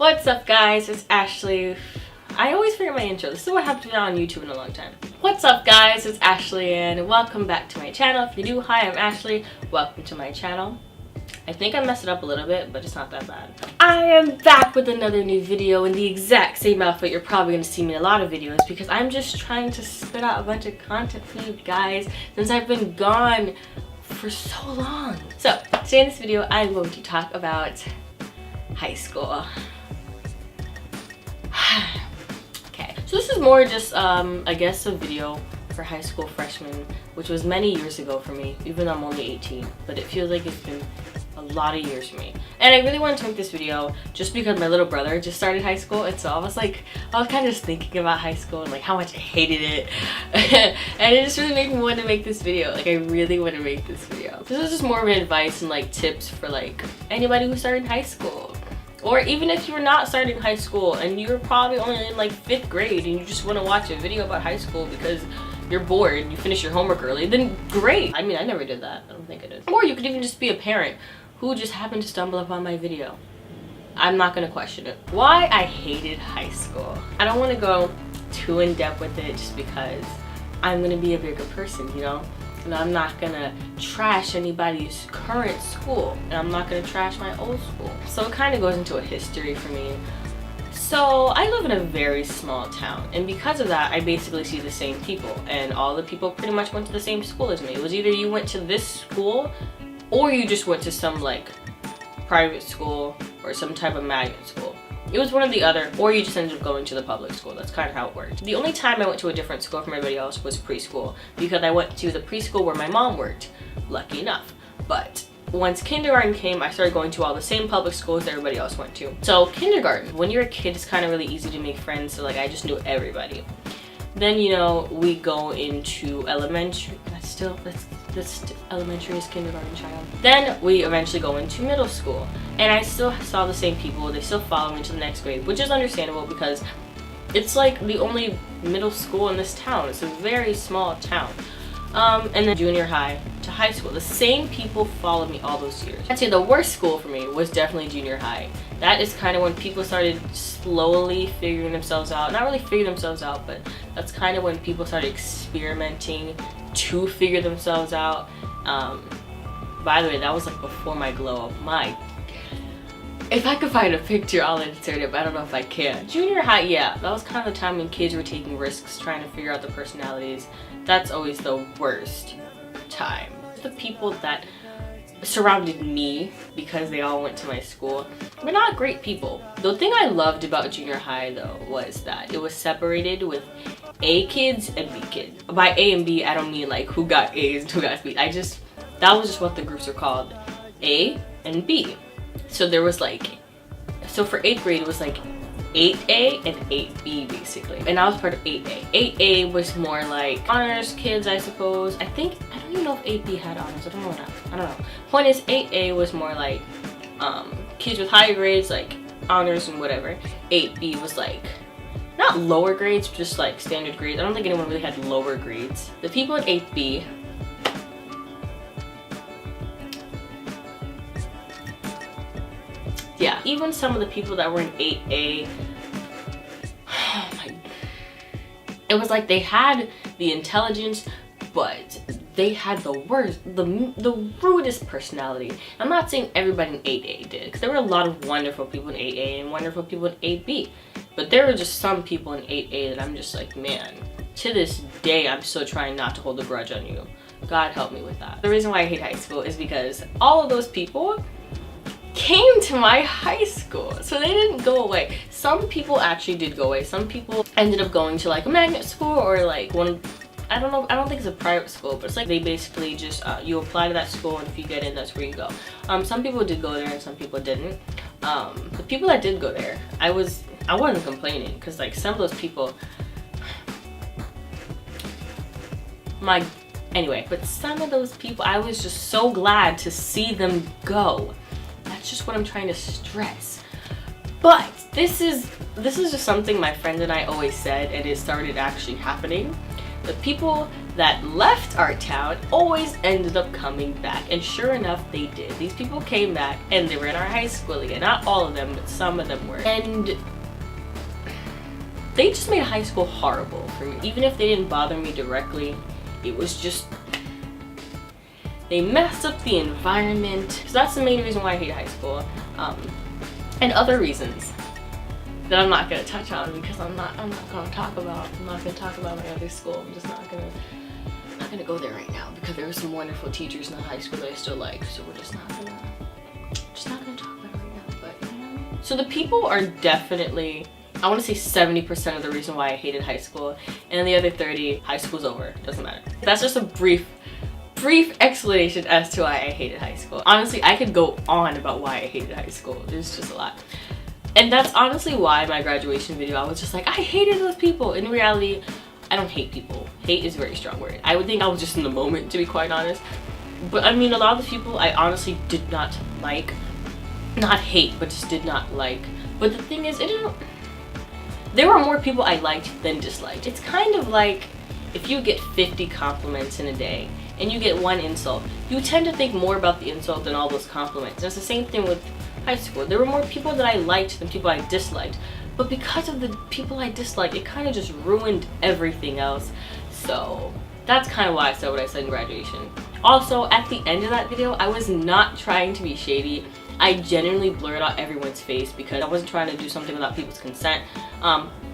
What's up guys, it's Ashley. I always forget my intro. This is what happened to me on YouTube in a long time. What's up guys, it's Ashley and welcome back to my channel. If you're new, hi, I'm Ashley. Welcome to my channel. I think I messed it up a little bit, but it's not that bad. I am back with another new video in the exact same outfit. You're probably going to see me in a lot of videos because I'm just trying to spit out a bunch of content for you guys since I've been gone for so long. So today in this video, I'm going to talk about high school. Okay, so this is more just I guess a video for high school freshmen, which was many years ago for me, even though I'm only 18, but it feels like it's been a lot of years for me. And I really wanted to make this video just because my little brother just started high school, and so I was kind of just thinking about high school and like how much I hated it. And it just really made me want to make this video. Like I really want to make this video. This is just more of an advice and like tips for like anybody who's starting high school. Or even if you're not starting high school and you're probably only in like 5th grade and you just want to watch a video about high school because you're bored, you finish your homework early, then great. I mean, I never did that. I don't think I did. Or you could even just be a parent who just happened to stumble upon my video. I'm not gonna question it. Why I hated high school. I don't want to go too in depth with it just because I'm gonna be a bigger person, you know? And I'm not gonna trash anybody's current school, and I'm not gonna trash my old school. So it kind of goes into a history for me. So I live in a very small town, and because of that, I basically see the same people, and all the people pretty much went to the same school as me. It was either you went to this school, or you just went to some like private school or some type of magnet school. It was one or the other, or you just ended up going to the public school. That's kind of how it worked. The only time I went to a different school from everybody else was preschool, because I went to the preschool where my mom worked, lucky enough. But once kindergarten came, I started going to all the same public schools that everybody else went to. So kindergarten, when you're a kid, it's kind of really easy to make friends, so like I just knew everybody. Then, you know, we go into elementary. That's elementary is kindergarten, child. Then we eventually go into middle school, and I still saw the same people. They still follow me to the next grade, which is understandable because it's like the only middle school in this town. It's a very small town. And then junior high to high school, the same people followed me all those years. I'd say the worst school for me was definitely junior high. That is kind of when people started slowly figuring themselves out. Not really figuring themselves out, but that's kind of when people started experimenting to figure themselves out. By the way, that was like before my glow up. If I could find a picture, I'll insert it, but I don't know if I can. Junior high, yeah, that was kind of the time when kids were taking risks, trying to figure out their personalities. That's always the worst time. The people that surrounded me, because they all went to my school, were not great people. The thing I loved about junior high though was that it was separated with A kids and B kids. By A and B, I don't mean like who got A's and who got B's. That was just what the groups are called, A and B. So there was like, so for 8th grade it was like 8A and 8B basically. And I was part of 8A. 8A was more like honors kids, I suppose. I don't even know if 8B had honors. I don't know. Point is, 8A was more like kids with higher grades, like honors and whatever. 8B was like not lower grades, just like standard grades. I don't think anyone really had lower grades. The people in 8B, yeah, even some of the people that were in 8A, it was like they had the intelligence, but they had the worst, the rudest personality. I'm not saying everybody in 8A did, because there were a lot of wonderful people in 8A and wonderful people in 8B. But there were just some people in 8A that I'm just like, man, to this day, I'm still trying not to hold a grudge on you. God help me with that. The reason why I hate high school is because all of those people came to my high school, so they didn't go away. Some people actually did go away. Some people ended up going to like a magnet school or like one, I don't know, I don't think it's a private school, but it's like they basically just you apply to that school, and if you get in, that's where you go. Some people did go there and some people didn't. The people that did go there, I wasn't complaining, because like some of those people, anyway, but some of those people, I was just so glad to see them go. That's just what I'm trying to stress. But this is just something my friend and I always said, and it started actually happening. the people that left our town always ended up coming back, and sure enough they did. These people came back and they were in our high school again. Not all of them, but some of them were, and they just made high school horrible for me. Even if they didn't bother me directly, it was just, they messed up the environment. So that's the main reason why I hate high school, and other reasons that I'm not gonna touch on because I'm not gonna talk about my other school. I'm just not gonna go there right now because there were some wonderful teachers in the high school that I still like. So we're just not gonna talk about it right now. But so the people are definitely, I want to say 70% of the reason why I hated high school, and the other 30, high school's over. Doesn't matter. That's just a brief explanation as to why I hated high school. Honestly, I could go on about why I hated high school. There's just a lot. And that's honestly why my graduation video, I was just like, I hated those people. In reality, I don't hate people. Hate is a very strong word. I would think I was just in the moment, to be quite honest. But I mean, a lot of the people I honestly did not like. Not hate, but just did not like. But the thing is, there were more people I liked than disliked. It's kind of like if you get 50 compliments in a day and you get one insult, you tend to think more about the insult than all those compliments. And it's the same thing with high school. There were more people that I liked than people I disliked, but because of the people I disliked, it kind of just ruined everything else. So that's kind of why I said what I said in graduation. Also, at the end of that video, I was not trying to be shady. I genuinely blurred out everyone's face because I wasn't trying to do something without people's consent.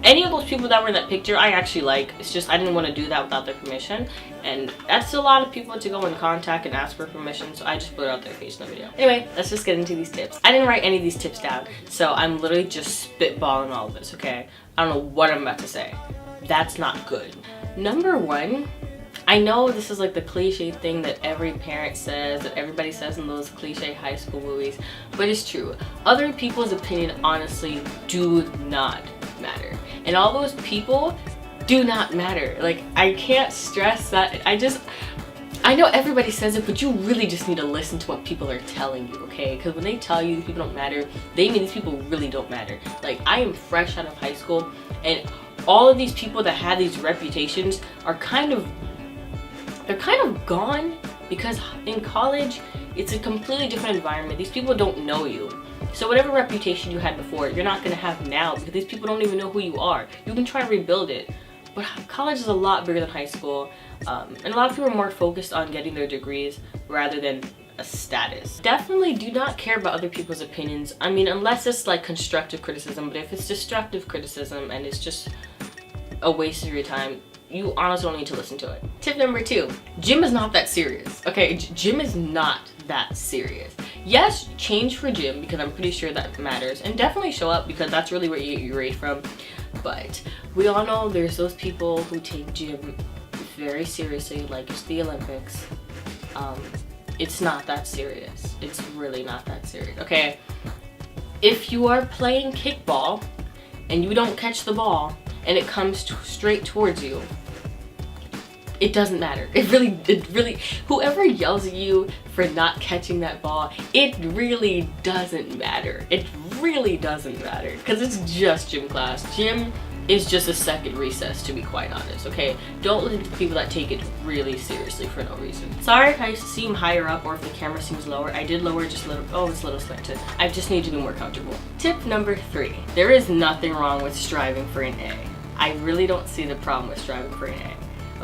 Any of those people that were in that picture, I actually like. It's just I didn't want to do that without their permission. And that's a lot of people to go and contact and ask for permission, so I just blurred out their face in the video. Anyway, let's just get into these tips. I didn't write any of these tips down, so I'm literally just spitballing all of this, okay? I don't know what I'm about to say. That's not good. Number one, I know this is like the cliche thing that every parent says, that everybody says in those cliche high school movies, but it's true. Other people's opinion honestly do not matter. And all those people do not matter. Like, I can't stress that. I know everybody says it, but you really just need to listen to what people are telling you, okay? Because when they tell you these people don't matter, they mean these people really don't matter. Like, I am fresh out of high school, and all of these people that had these reputations are they're kind of gone, because in college, it's a completely different environment. These people don't know you. So whatever reputation you had before, you're not gonna have now because these people don't even know who you are. You can try to rebuild it, but college is a lot bigger than high school. And a lot of people are more focused on getting their degrees rather than a status. Definitely do not care about other people's opinions. I mean, unless it's like constructive criticism, but if it's destructive criticism and it's just a waste of your time, you honestly don't need to listen to it. Tip number 2, gym is not that serious. Okay, gym is not that serious. Yes, change for gym because I'm pretty sure that matters, and definitely show up because that's really where you get your rate from. But we all know there's those people who take gym very seriously, like it's the Olympics. It's not that serious. It's really not that serious. Okay, if you are playing kickball and you don't catch the ball and it comes straight towards you, it doesn't matter. It really, whoever yells at you for not catching that ball, it really doesn't matter. It really doesn't matter because it's just gym class. Gym is just a second recess, to be quite honest, okay? Don't listen to people that take it really seriously for no reason. Sorry if I seem higher up or if the camera seems lower. I did lower just a little. Oh, it's a little slanted. I just need to be more comfortable. Tip number 3, there is nothing wrong with striving for an A. I really don't see the problem with striving for an A.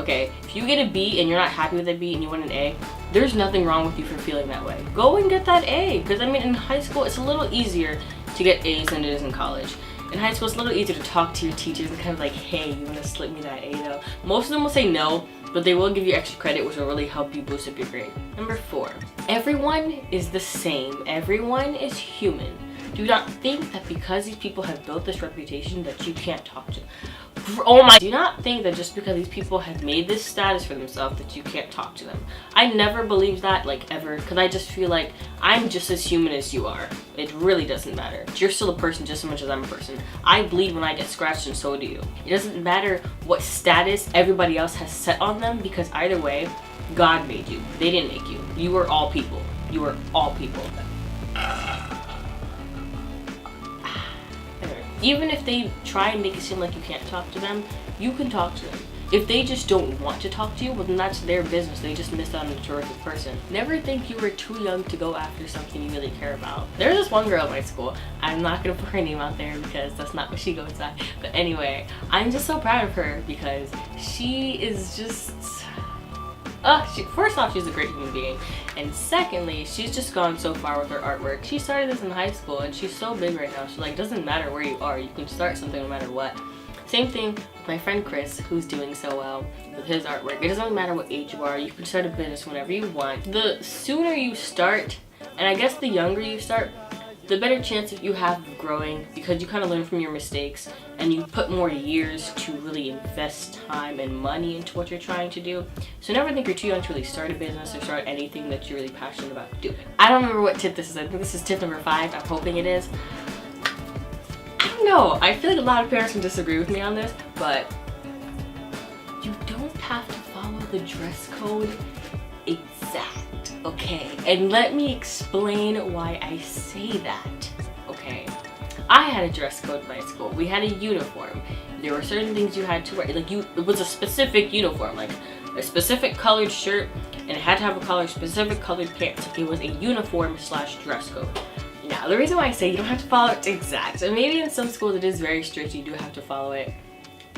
Okay, if you get a B and you're not happy with a B and you want an A, there's nothing wrong with you for feeling that way. Go and get that A, because I mean in high school it's a little easier to get A's than it is in college. In high school it's a little easier to talk to your teachers and kind of like, hey, you want to slip me that A though? Most of them will say no, but they will give you extra credit, which will really help you boost up your grade. Number 4, everyone is the same. Everyone is human. Do not think that because these people have built this reputation that you can't talk to them. Oh my, do not think that just because these people have made this status for themselves that you can't talk to them. I never believed that, like, ever, because I just feel like I'm just as human as you are. It really doesn't matter. You're still a person just as much as I'm a person. I bleed when I get scratched and so do you. It doesn't matter what status everybody else has set on them, because either way, God made you. They didn't make you. You are all people. You are all people. Even if they try and make it seem like you can't talk to them, you can talk to them. If they just don't want to talk to you, well then that's their business. They just missed out on a terrific person. Never think you were too young to go after something you really care about. There's this one girl at my school. I'm not gonna put her name out there because that's not what she goes by. But anyway, I'm just so proud of her because she is just... first off, she's a great human being, and secondly, she's just gone so far with her artwork. She started this in high school, and she's so big right now. She's like, doesn't matter where you are, you can start something no matter what. Same thing with my friend Chris, who's doing so well with his artwork. It doesn't matter what age you are, you can start a business whenever you want. The sooner you start, and I guess the younger you start, the better chance that you have of growing, because you kind of learn from your mistakes and you put more years to really invest time and money into what you're trying to do. So never think you're too young to really start a business or start anything that you're really passionate about doing. I don't remember what tip this is. I think this is tip number 5. I'm hoping it is. I don't know. I feel like a lot of parents can disagree with me on this, but you don't have to follow the dress code exact, okay? And let me explain why I say that, okay? I had a dress code in my school. We had a uniform. There were certain things you had to wear. Like, it was a specific uniform, like a specific colored shirt, and it had to have a specific colored pants. Like, it was a uniform / dress code. Now, the reason why I say you don't have to follow it exact, and maybe in some schools it is very strict, you do have to follow it,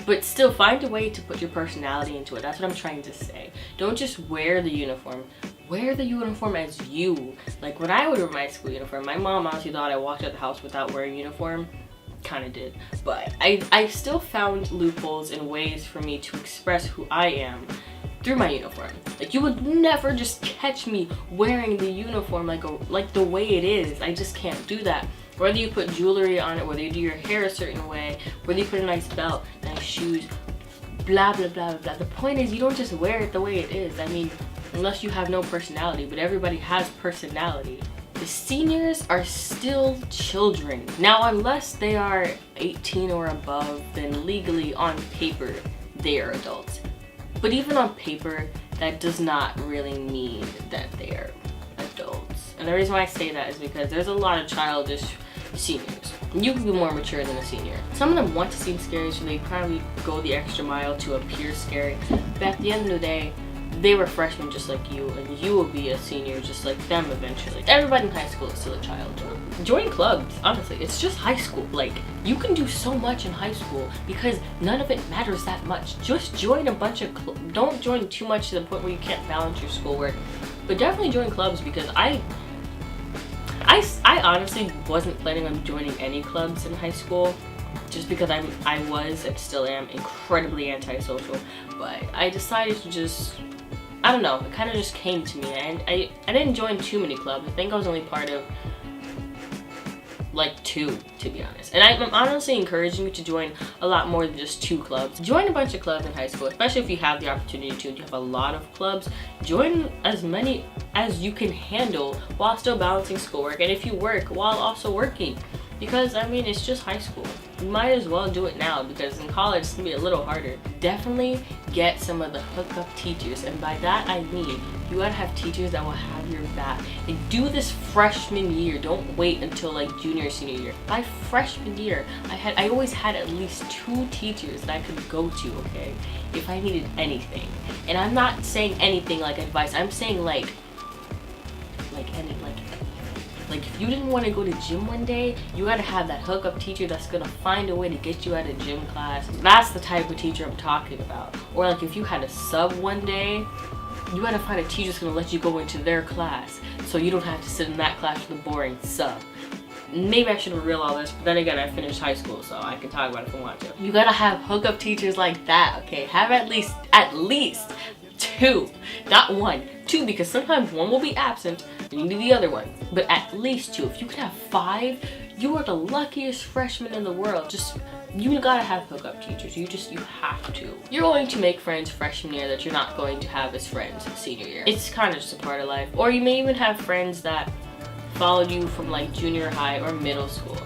but still find a way to put your personality into it. That's what I'm trying to say. Don't just wear the uniform. Wear the uniform as you. Like, when I would wear my school uniform, my mom honestly thought I walked out the house without wearing a uniform. Kind of did. But I still found loopholes and ways for me to express who I am through my uniform. Like, you would never just catch me wearing the uniform like the way it is. I just can't do that. Whether you put jewelry on it, whether you do your hair a certain way, whether you put a nice belt, nice shoes, blah blah blah blah. The point is, you don't just wear it the way it is. I mean, unless you have no personality, but everybody has personality. The seniors are still children. Now, unless they are 18 or above, then legally on paper, they are adults. But even on paper, that does not really mean that they are adults. And the reason why I say that is because there's a lot of childish seniors. You can be more mature than a senior. Some of them want to seem scary, so they probably go the extra mile to appear scary. But at the end of the day, they were freshmen just like you, and you will be a senior just like them eventually. Everybody in high school is still a child. Join clubs, honestly. It's just high school. Like, you can do so much in high school because none of it matters that much. Just join a bunch of don't join too much to the point where you can't balance your schoolwork. But definitely join clubs, because I honestly wasn't planning on joining any clubs in high school, just because I was and still am incredibly antisocial. But I decided to just, I don't know, it kind of just came to me, and I didn't join too many clubs. I think I was only part of like 2, to be honest. And I'm honestly encouraging you to join a lot more than just 2 clubs. Join a bunch of clubs in high school, especially if you have the opportunity to. You have a lot of clubs. Join as many as you can handle while still balancing schoolwork, and if you work while also working. Because, I mean, it's just high school. You might as well do it now, because in college it's gonna be a little harder. Definitely get some of the hookup teachers, and by that I mean you gotta have teachers that will have your back. And do this freshman year. Don't wait until like junior, senior year. By freshman year, I always had at least 2 teachers that I could go to, okay, if I needed anything. And I'm not saying anything like advice. I'm saying like if you didn't want to go to gym one day, you gotta have that hookup teacher that's gonna find a way to get you out of gym class. That's the type of teacher I'm talking about. Or like if you had a sub one day, you gotta find a teacher that's gonna let you go into their class, so you don't have to sit in that class with a boring sub. Maybe I should reveal all this, but then again, I finished high school, so I can talk about it if I want to. You gotta have hookup teachers like that, okay? Have at least 2, not 1, 2, because sometimes one will be absent and you need the other one, but at least 2. If you could have 5, you are the luckiest freshman in the world. You gotta have hookup teachers. You have to. You're going to make friends freshman year that you're not going to have as friends senior year. It's kind of just a part of life. Or you may even have friends that followed you from like junior high or middle school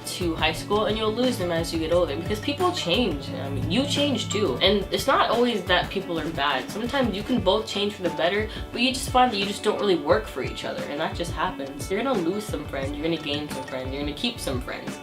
to high school, and you'll lose them as you get older, because people change. I mean, you change too, and it's not always that people are bad. Sometimes you can both change for the better, but you just find that you just don't really work for each other, and that just happens. You're gonna lose some friends, you're gonna gain some friends, you're gonna keep some friends.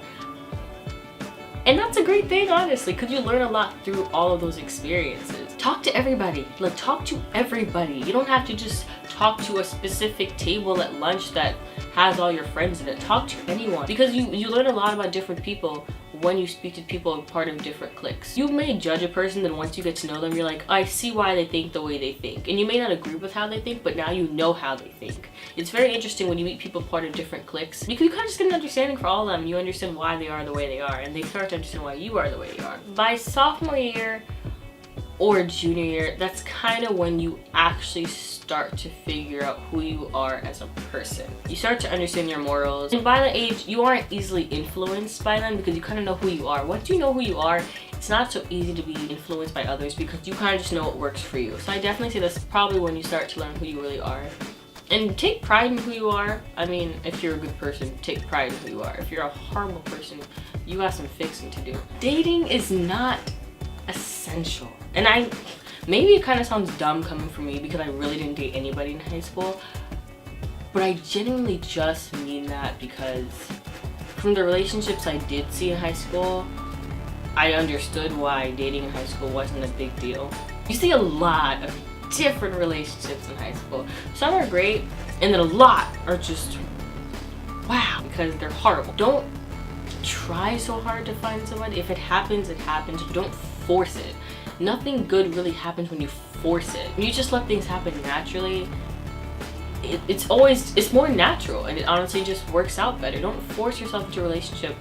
And that's a great thing, honestly, because you learn a lot through all of those experiences. Talk to everybody. Like, talk to everybody. You don't have to just talk to a specific table at lunch that has all your friends in it. Talk to anyone, because you learn a lot about different people when you speak to people part of different cliques. You may judge a person, then once you get to know them, you're like, I see why they think the way they think. And you may not agree with how they think, but now you know how they think. It's very interesting when you meet people part of different cliques, because you kind of just get an understanding for all of them. You understand why they are the way they are, and they start to understand why you are the way you are. By sophomore year or junior year, that's kind of when you actually start to figure out who you are as a person. You start to understand your morals, and by that age you aren't easily influenced by them because you kind of know who you are. Once you know who you are, it's not so easy to be influenced by others because you kind of just know what works for you. So I definitely say that's probably when you start to learn who you really are. And take pride in who you are. I mean, if you're a good person, take pride in who you are. If you're a horrible person, you got some fixing to do. Dating is not essential. And maybe it kind of sounds dumb coming from me because I really didn't date anybody in high school, but I genuinely just mean that because from the relationships I did see in high school, I understood why dating in high school wasn't a big deal. You see a lot of different relationships in high school. Some are great, and then a lot are just wow, because they're horrible. Don't try so hard to find somebody. If it happens, it happens. Don't force it. Nothing good really happens when you force it. When you just let things happen naturally, it's more natural, and it honestly just works out better. Don't force yourself into a relationship.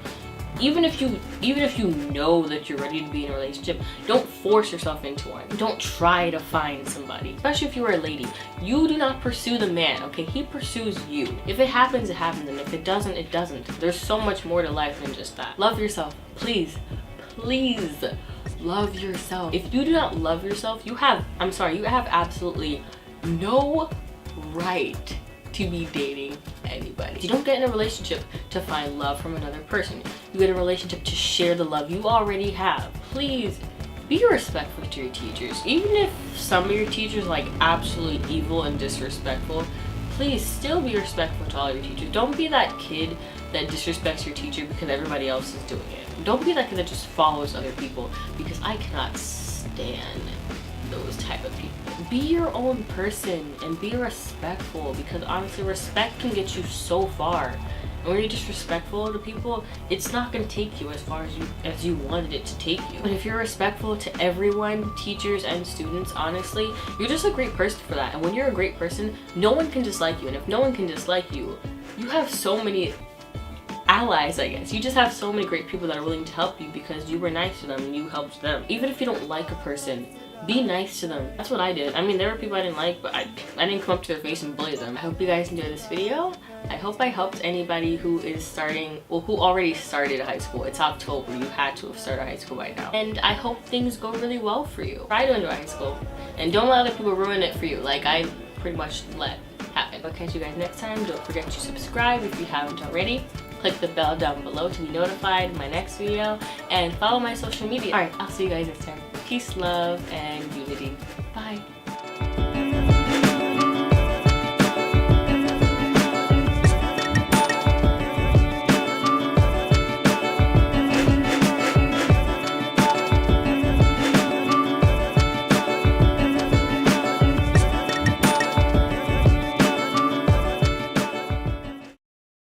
Even if you know that you're ready to be in a relationship, don't force yourself into one. Don't try to find somebody. Especially if you are a lady. You do not pursue the man, okay? He pursues you. If it happens, it happens, and if it doesn't, it doesn't. There's so much more to life than just that. Love yourself. Please. Please. Love yourself. If you do not love yourself, you have absolutely no right to be dating anybody. You don't get in a relationship to find love from another person. You get in a relationship to share the love you already have. Please be respectful to your teachers. Even if some of your teachers are like absolutely evil and disrespectful, please still be respectful to all your teachers. Don't be that kid that disrespects your teacher because everybody else is doing it. Don't be that kid that just follows other people, because I cannot stand those type of people. Be your own person and be respectful, because honestly, respect can get you so far. And when you're disrespectful to people, it's not going to take you as far as you wanted it to take you. But if you're respectful to everyone, teachers and students, honestly, you're just a great person for that. And when you're a great person, no one can dislike you. And if no one can dislike you, you have so many allies, I guess. You just have so many great people that are willing to help you because you were nice to them and you helped them. Even if you don't like a person, be nice to them. That's what I did. I mean, there were people I didn't like, but I didn't come up to their face and bully them. I hope you guys enjoyed this video. I hope I helped anybody who is starting, well, who already started high school. It's October. You had to have started high school by now. And I hope things go really well for you. Try to enjoy high school. And don't let other people ruin it for you, like I pretty much let happen. I'll catch you guys next time. Don't forget to subscribe if you haven't already. Click the bell down below to be notified of my next video, and follow my social media. Alright, I'll see you guys next time. Peace, love, and unity. Bye.